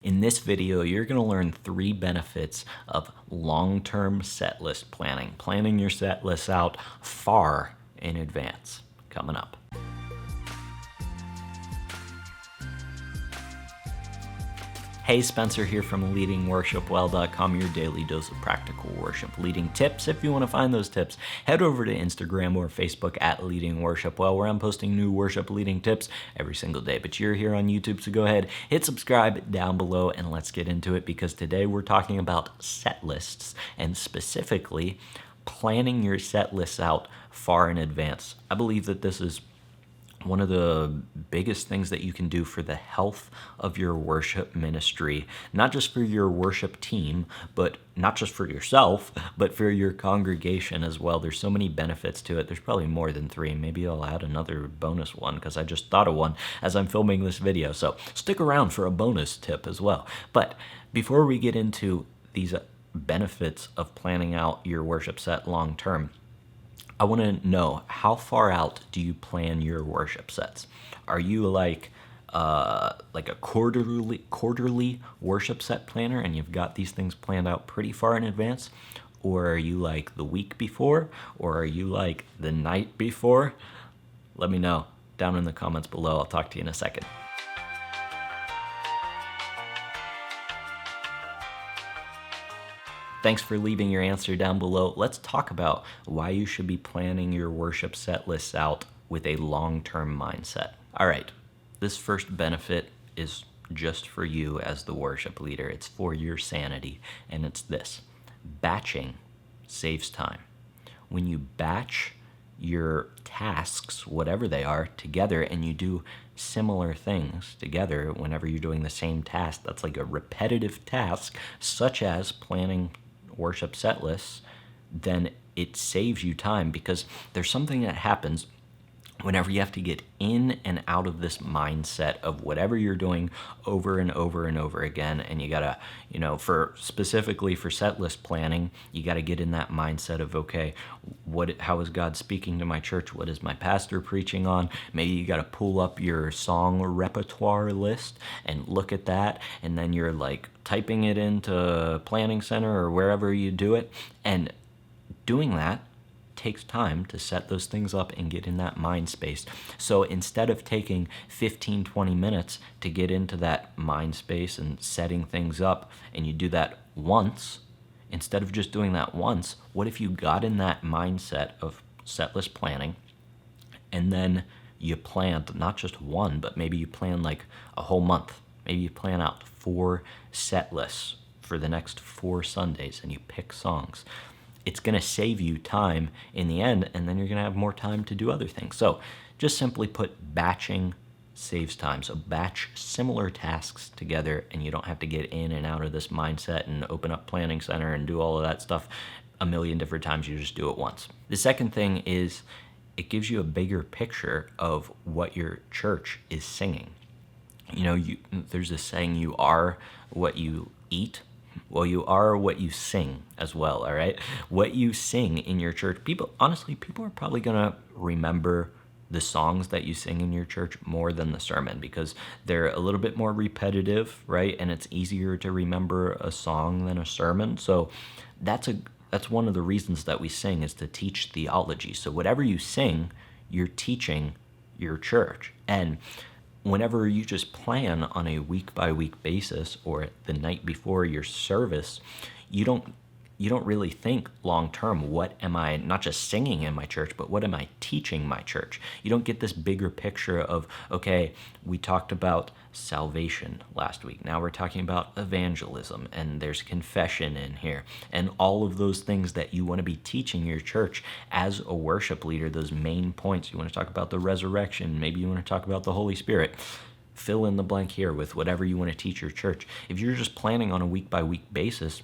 In this video, you're going to learn 3 benefits of long-term set list planning. Planning your set lists out far in advance. Coming up. Hey, Spencer here from leadingworshipwell.com, your daily dose of practical worship leading tips. If you want to find those tips, head over to Instagram or Facebook at Leading Worship Well, where I'm posting new worship leading tips every single day. But you're here on YouTube, so go ahead, hit subscribe down below, and let's get into it, because today we're talking about set lists, and specifically planning your set lists out far in advance. I believe that this is one of the biggest things that you can do for the health of your worship ministry, not just for your worship team, but not just for yourself, but for your congregation as well. There's so many benefits to it. There's probably more than 3. Maybe I'll add another bonus one, because I just thought of one as I'm filming this video. So stick around for a bonus tip as well. But before we get into these benefits of planning out your worship set long term, I want to know, how far out do you plan your worship sets? Are you like a quarterly worship set planner, and you've got these things planned out pretty far in advance? Or are you like the week before? Or are you like the night before? Let me know down in the comments below. I'll talk to you in a second. Thanks for leaving your answer down below. Let's talk about why you should be planning your worship set lists out with a long-term mindset. All right, this first benefit is just for you as the worship leader. It's for your sanity, and it's this: batching saves time. When you batch your tasks, whatever they are, together, and you do similar things together whenever you're doing the same task, that's like a repetitive task, such as planning worship set lists, then it saves you time, because there's something that happens whenever you have to get in and out of this mindset of whatever you're doing over and over and over again. And you gotta, specifically for set list planning, you gotta get in that mindset of, okay, how is God speaking to my church? What is my pastor preaching on? Maybe you gotta pull up your song repertoire list and look at that, and then you're like typing it into Planning Center or wherever you do it. And doing that takes time to set those things up and get in that mind space. So instead of taking 15-20 minutes to get into that mind space and setting things up, and you do that once, instead of just doing that once, what if you got in that mindset of set list planning, and then you planned not just one, but maybe you plan like a whole month. Maybe you plan out 4 set lists for the next 4 Sundays, and you pick songs. It's going to save you time in the end, and then you're going to have more time to do other things. So just simply put, batching saves time. So batch similar tasks together, and you don't have to get in and out of this mindset and open up Planning Center and do all of that stuff a million different times. You just do it once. The second thing is, it gives you a bigger picture of what your church is singing. There's this saying, you are what you eat. Well, you are what you sing as well, all right? What you sing in your church, people are probably going to remember the songs that you sing in your church more than the sermon, because they're a little bit more repetitive, right? And it's easier to remember a song than a sermon. So that's one of the reasons that we sing, is to teach theology. So whatever you sing, you're teaching your church. And whenever you just plan on a week-by-week basis, or the night before your service, you don't really think long-term, what am I not just singing in my church, but what am I teaching my church? You don't get this bigger picture of, okay, we talked about salvation last week. Now we're talking about evangelism, and there's confession in here, and all of those things that you want to be teaching your church as a worship leader, those main points. You want to talk about the resurrection. Maybe you want to talk about the Holy Spirit. Fill in the blank here with whatever you want to teach your church. If you're just planning on a week-by-week basis,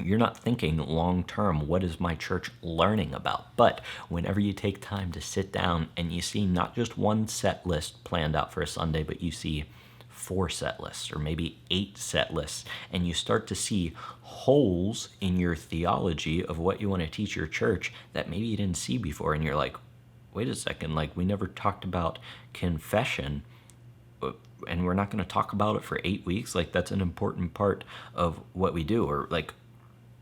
you're not thinking long-term, what is my church learning about? But whenever you take time to sit down and you see not just one set list planned out for a Sunday, but you see 4 set lists, or maybe 8 set lists, and you start to see holes in your theology of what you want to teach your church that maybe you didn't see before, and you're like, wait a second, like we never talked about confession. and we're not going to talk about it for 8 weeks. Like, that's an important part of what we do. Or like,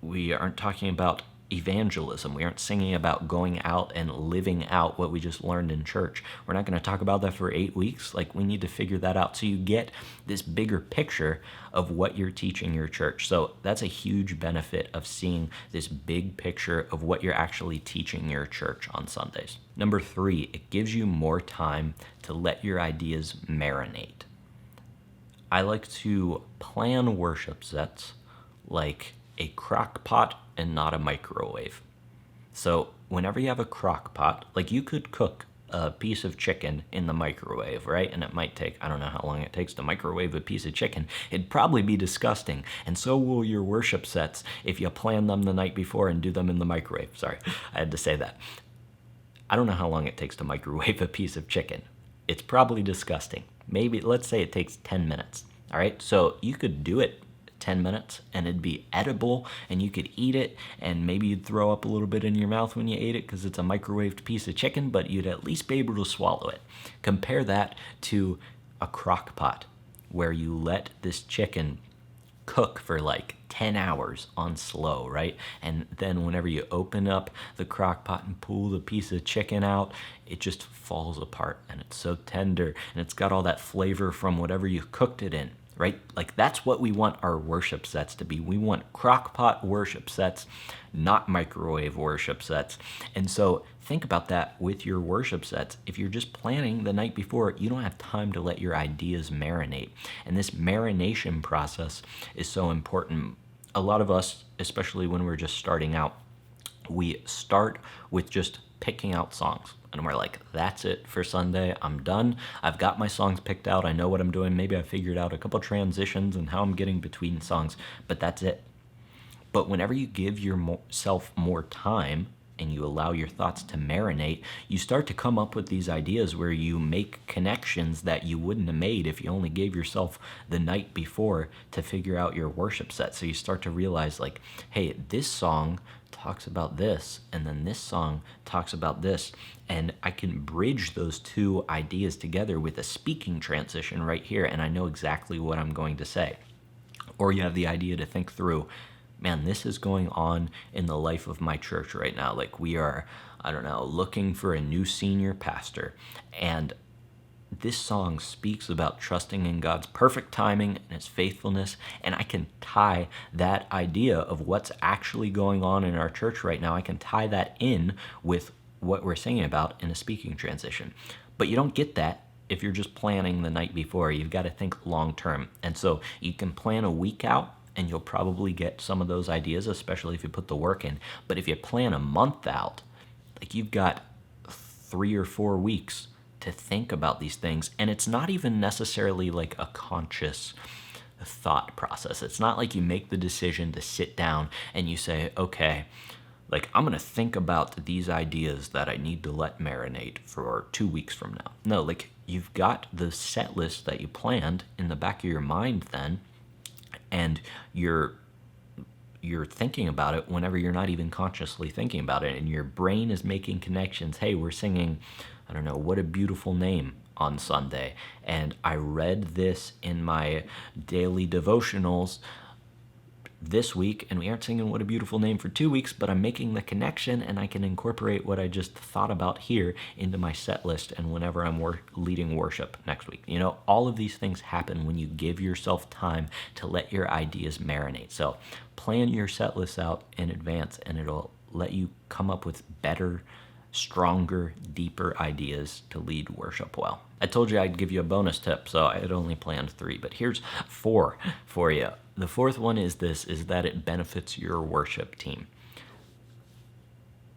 we aren't talking about evangelism. We aren't singing about going out and living out what we just learned in church. We're not going to talk about that for 8 weeks. Like, we need to figure that out so you get this bigger picture of what you're teaching your church. So that's a huge benefit of seeing this big picture of what you're actually teaching your church on Sundays. Number 3, it gives you more time to let your ideas marinate. I like to plan worship sets like a crock pot and not a microwave. So whenever you have a crock pot, like, you could cook a piece of chicken in the microwave, right? And it might take, I don't know how long it takes to microwave a piece of chicken. It'd probably be disgusting. And so will your worship sets if you plan them the night before and do them in the microwave. Sorry, I had to say that. I don't know how long it takes to microwave a piece of chicken. It's probably disgusting. Maybe, let's say it takes 10 minutes. All right, so you could do it 10 minutes and it'd be edible and you could eat it, and maybe you'd throw up a little bit in your mouth when you ate it because it's a microwaved piece of chicken, but you'd at least be able to swallow it. Compare that to a crock pot where you let this chicken cook for like 10 hours on slow, right? And then whenever you open up the crock pot and pull the piece of chicken out, it just falls apart and it's so tender and it's got all that flavor from whatever you cooked it in, right? Like, that's what we want our worship sets to be. We want crock pot worship sets, not microwave worship sets. And so think about that with your worship sets. If you're just planning the night before, you don't have time to let your ideas marinate. And this marination process is so important. A lot of us, especially when we're just starting out, we start with just picking out songs. And we're like, that's it for Sunday. I'm done. I've got my songs picked out. I know what I'm doing. Maybe I figured out a couple transitions and how I'm getting between songs, but that's it. But whenever you give yourself more time and you allow your thoughts to marinate, you start to come up with these ideas where you make connections that you wouldn't have made if you only gave yourself the night before to figure out your worship set. So you start to realize, like, hey, this song talks about this, and then this song talks about this, and I can bridge those two ideas together with a speaking transition right here, and I know exactly what I'm going to say. Or you have the idea to think through, man, this is going on in the life of my church right now. Like, we are, I don't know, looking for a new senior pastor, and this song speaks about trusting in God's perfect timing and his faithfulness, and I can tie that idea of what's actually going on in our church right now, I can tie that in with what we're singing about in a speaking transition. But you don't get that if you're just planning the night before. You've got to think long term. And so you can plan a week out and you'll probably get some of those ideas, especially if you put the work in. But if you plan a month out, like, you've got 3 or 4 weeks to think about these things, and it's not even necessarily like a conscious thought process. It's not like you make the decision to sit down and you say, okay, like, I'm going to think about these ideas that I need to let marinate for 2 weeks from now. No, like, you've got the set list that you planned in the back of your mind then, and you're thinking about it whenever you're not even consciously thinking about it, and your brain is making connections. Hey, we're singing, I don't know, What a Beautiful Name on Sunday, and I read this in my daily devotionals this week, and we aren't singing What a Beautiful Name for 2 weeks, but I'm making the connection, and I can incorporate what I just thought about here into my set list and whenever I'm leading worship next week. You know, all of these things happen when you give yourself time to let your ideas marinate. So plan your set list out in advance, and it'll let you come up with better, stronger, deeper ideas to lead worship well. I told you I'd give you a bonus tip, so I had only planned 3, but here's 4 for you. The 4th one is that it benefits your worship team.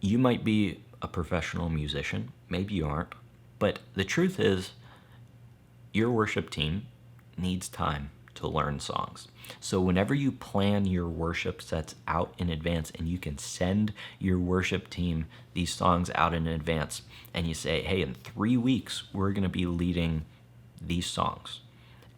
You might be a professional musician, maybe you aren't, but the truth is your worship team needs time to learn songs. So whenever you plan your worship sets out in advance, and you can send your worship team these songs out in advance, and you say, hey, in 3 weeks, we're going to be leading these songs.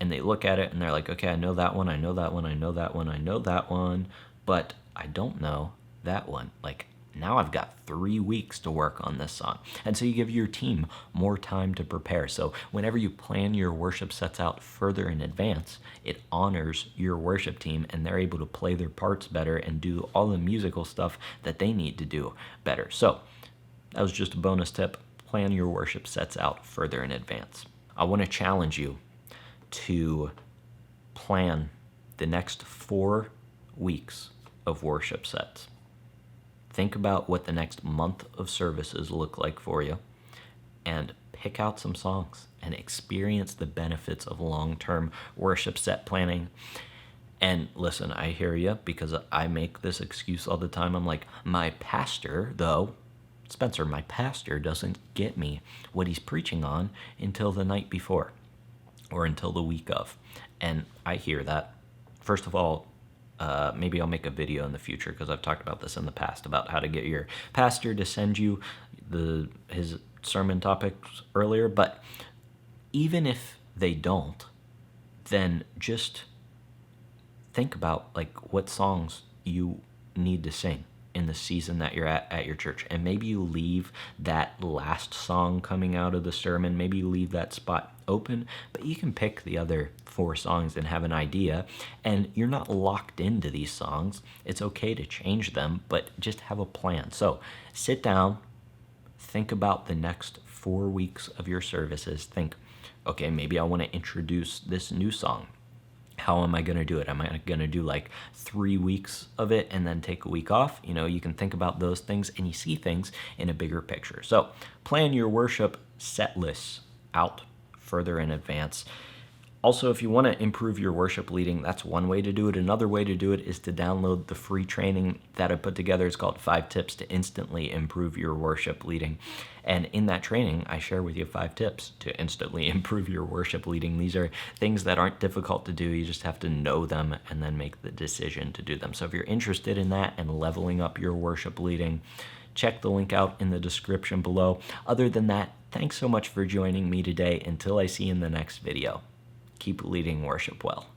And they look at it and they're like, okay, I know that one, I know that one, I know that one, I know that one, but I don't know that one. Like, Now I've got 3 weeks to work on this song. And so you give your team more time to prepare. So whenever you plan your worship sets out further in advance, it honors your worship team and they're able to play their parts better and do all the musical stuff that they need to do better. So that was just a bonus tip. Plan your worship sets out further in advance. I want to challenge you to plan the next 4 weeks of worship sets. Think about what the next month of services look like for you and pick out some songs and experience the benefits of long-term worship set planning. And listen, I hear you because I make this excuse all the time. I'm like, my pastor, though, Spencer, my pastor doesn't get me what he's preaching on until the night before or until the week of. And I hear that. First of all, maybe I'll make a video in the future because I've talked about this in the past about how to get your pastor to send you his sermon topics earlier. But even if they don't, then just think about like what songs you need to sing in the season that you're at your church. And maybe you leave that last song coming out of the sermon, maybe you leave that spot open, but you can pick the other 4 songs and have an idea. And you're not locked into these songs. It's okay to change them, but just have a plan. So sit down, think about the next 4 weeks of your services. Think, okay, maybe I want to introduce this new song. How am I going to do it? Am I going to do like 3 weeks of it and then take a week off? You know, you can think about those things and you see things in a bigger picture. So plan your worship set lists out further in advance. Also, if you want to improve your worship leading, that's one way to do it. Another way to do it is to download the free training that I put together. It's called 5 Tips to Instantly Improve Your Worship Leading. And in that training, I share with you 5 tips to instantly improve your worship leading. These are things that aren't difficult to do. You just have to know them and then make the decision to do them. So if you're interested in that and leveling up your worship leading, check the link out in the description below. Other than that, thanks so much for joining me today. Until I see you in the next video. Keep leading worship well.